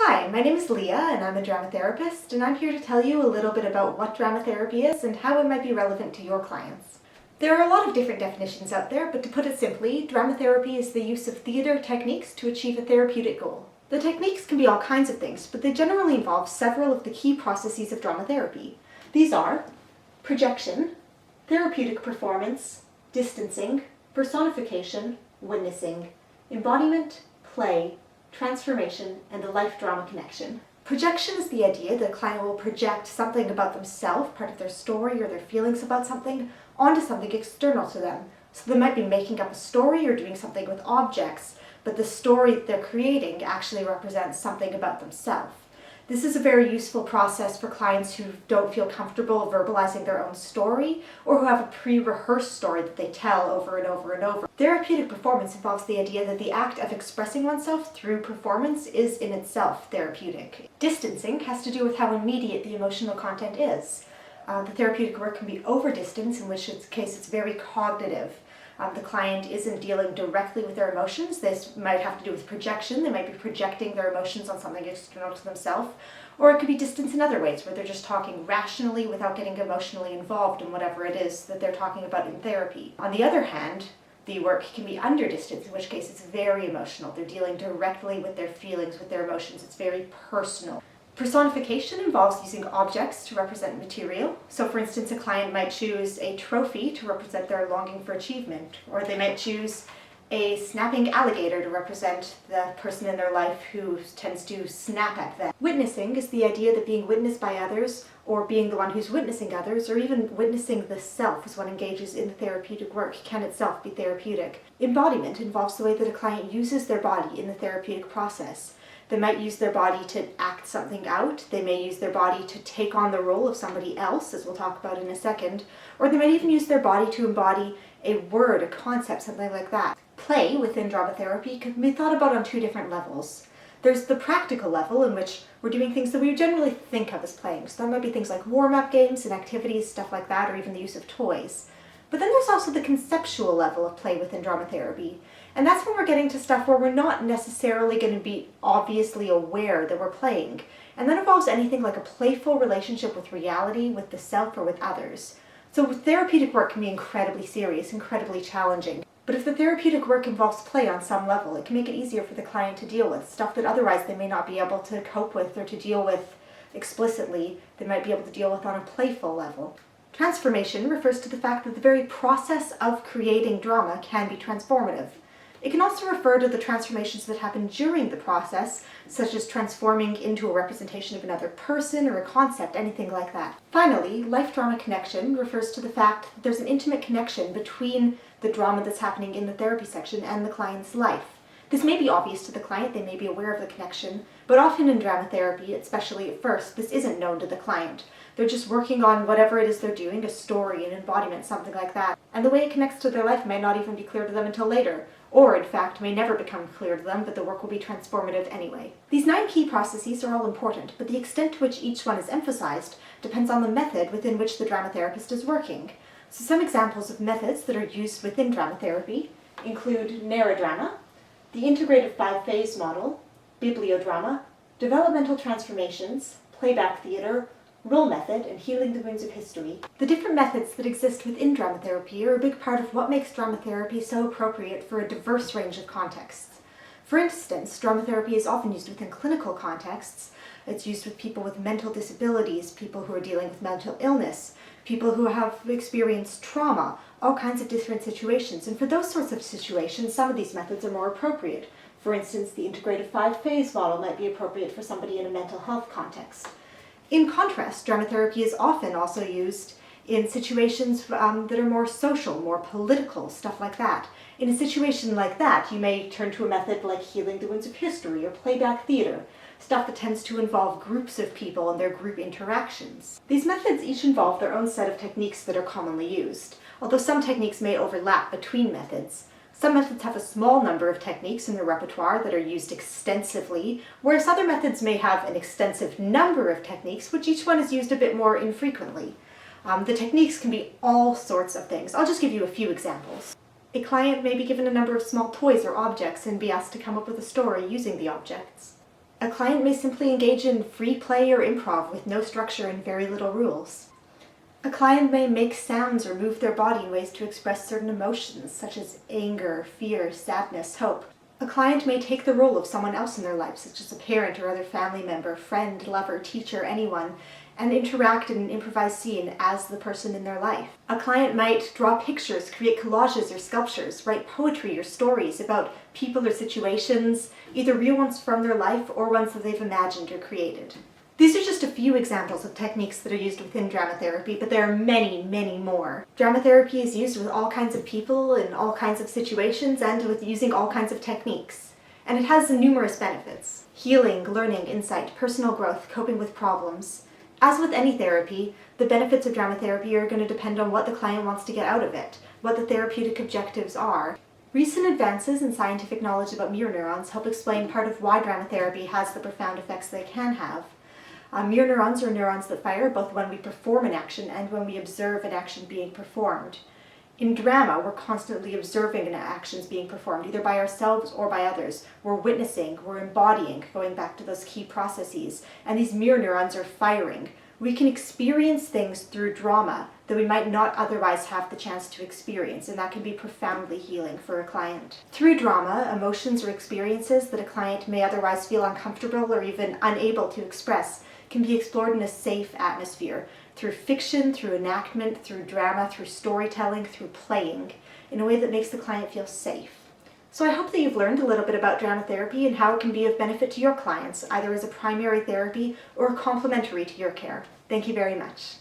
Hi, my name is Leah and I'm a drama therapist, and I'm here to tell you a little bit about what drama therapy is and how it might be relevant to your clients. There are a lot of different definitions out there, but to put it simply, drama therapy is the use of theater techniques to achieve a therapeutic goal. The techniques can be all kinds of things, but they generally involve several of the key processes of drama therapy. These are projection, therapeutic performance, distancing, personification, witnessing, embodiment, play, transformation, and the life drama connection. Projection is the idea that a client will project something about themselves, part of their story or their feelings about something, onto something external to them. So they might be making up a story or doing something with objects, but the story that they're creating actually represents something about themselves. This is a very useful process for clients who don't feel comfortable verbalizing their own story or who have a pre-rehearsed story that they tell over and over and over. Therapeutic performance involves the idea that the act of expressing oneself through performance is in itself therapeutic. Distancing has to do with how immediate the emotional content is. The therapeutic work can be over distance, in which case it's very cognitive. The client isn't dealing directly with their emotions. This might have to do with projection. They might be projecting their emotions on something external to themselves. Or it could be distance in other ways, where they're just talking rationally without getting emotionally involved in whatever it is that they're talking about in therapy. On the other hand, the work can be under distance, in which case it's very emotional. They're dealing directly with their feelings, with their emotions. It's very personal. Personification involves using objects to represent material. So for instance, a client might choose a trophy to represent their longing for achievement, or they might choose a snapping alligator to represent the person in their life who tends to snap at them. Witnessing is the idea that being witnessed by others, or being the one who's witnessing others, or even witnessing the self as one engages in the therapeutic work, can itself be therapeutic. Embodiment involves the way that a client uses their body in the therapeutic process. They might use their body to act something out. They may use their body to take on the role of somebody else, as we'll talk about in a second. Or they might even use their body to embody a word, a concept, something like that. Play within drama therapy can be thought about on two different levels. There's the practical level, in which we're doing things that we would generally think of as playing. So that might be things like warm-up games and activities, stuff like that, or even the use of toys. But then there's also the conceptual level of play within drama therapy. And that's when we're getting to stuff where we're not necessarily going to be obviously aware that we're playing. And that involves anything like a playful relationship with reality, with the self, or with others. So therapeutic work can be incredibly serious, incredibly challenging. But if the therapeutic work involves play on some level, it can make it easier for the client to deal with stuff that otherwise they may not be able to cope with or to deal with explicitly. They might be able to deal with on a playful level. Transformation refers to the fact that the very process of creating drama can be transformative. It can also refer to the transformations that happen during the process, such as transforming into a representation of another person or a concept, anything like that. Finally, life drama connection refers to the fact that there's an intimate connection between the drama that's happening in the therapy section and the client's life. This may be obvious to the client, they may be aware of the connection, but often in drama therapy, especially at first, this isn't known to the client. They're just working on whatever it is they're doing, a story, an embodiment, something like that. And the way it connects to their life may not even be clear to them until later, or in fact may never become clear to them, but the work will be transformative anyway. These 9 key processes are all important, but the extent to which each one is emphasized depends on the method within which the drama therapist is working. So some examples of methods that are used within drama therapy include narradrama, the integrative 5-phase model, bibliodrama, developmental transformations, playback theater, role method, and healing the wounds of history. The different methods that exist within drama therapy are a big part of what makes drama therapy so appropriate for a diverse range of contexts. For instance, drama therapy is often used within clinical contexts. It's used with people with mental disabilities, people who are dealing with mental illness, people who have experienced trauma, all kinds of different situations. And for those sorts of situations, some of these methods are more appropriate. For instance, the integrative 5-phase model might be appropriate for somebody in a mental health context. In contrast, drama therapy is often also used in situations that are more social, more political, stuff like that. In a situation like that, you may turn to a method like healing the wounds of history or playback theater, stuff that tends to involve groups of people and their group interactions. These methods each involve their own set of techniques that are commonly used, although some techniques may overlap between methods. Some methods have a small number of techniques in their repertoire that are used extensively, whereas other methods may have an extensive number of techniques, which each one is used a bit more infrequently. The techniques can be all sorts of things. I'll just give you a few examples. A client may be given a number of small toys or objects and be asked to come up with a story using the objects. A client may simply engage in free play or improv with no structure and very little rules. A client may make sounds or move their body in ways to express certain emotions, such as anger, fear, sadness, hope. A client may take the role of someone else in their life, such as a parent or other family member, friend, lover, teacher, anyone, and interact in an improvised scene as the person in their life. A client might draw pictures, create collages or sculptures, write poetry or stories about people or situations, either real ones from their life or ones that they've imagined or created. These are just a few examples of techniques that are used within drama therapy, but there are many, many more. Drama therapy is used with all kinds of people in all kinds of situations and with using all kinds of techniques. And it has numerous benefits: healing, learning, insight, personal growth, coping with problems. As with any therapy, the benefits of drama therapy are going to depend on what the client wants to get out of it, what the therapeutic objectives are. Recent advances in scientific knowledge about mirror neurons help explain part of why drama therapy has the profound effects they can have. Mirror neurons are neurons that fire both when we perform an action and when we observe an action being performed. In drama, we're constantly observing actions being performed, either by ourselves or by others. We're witnessing, we're embodying, going back to those key processes, and these mirror neurons are firing. We can experience things through drama that we might not otherwise have the chance to experience, and that can be profoundly healing for a client. Through drama, emotions or experiences that a client may otherwise feel uncomfortable or even unable to express can be explored in a safe atmosphere, through fiction, through enactment, through drama, through storytelling, through playing, in a way that makes the client feel safe. So I hope that you've learned a little bit about drama therapy and how it can be of benefit to your clients, either as a primary therapy or complementary to your care. Thank you very much.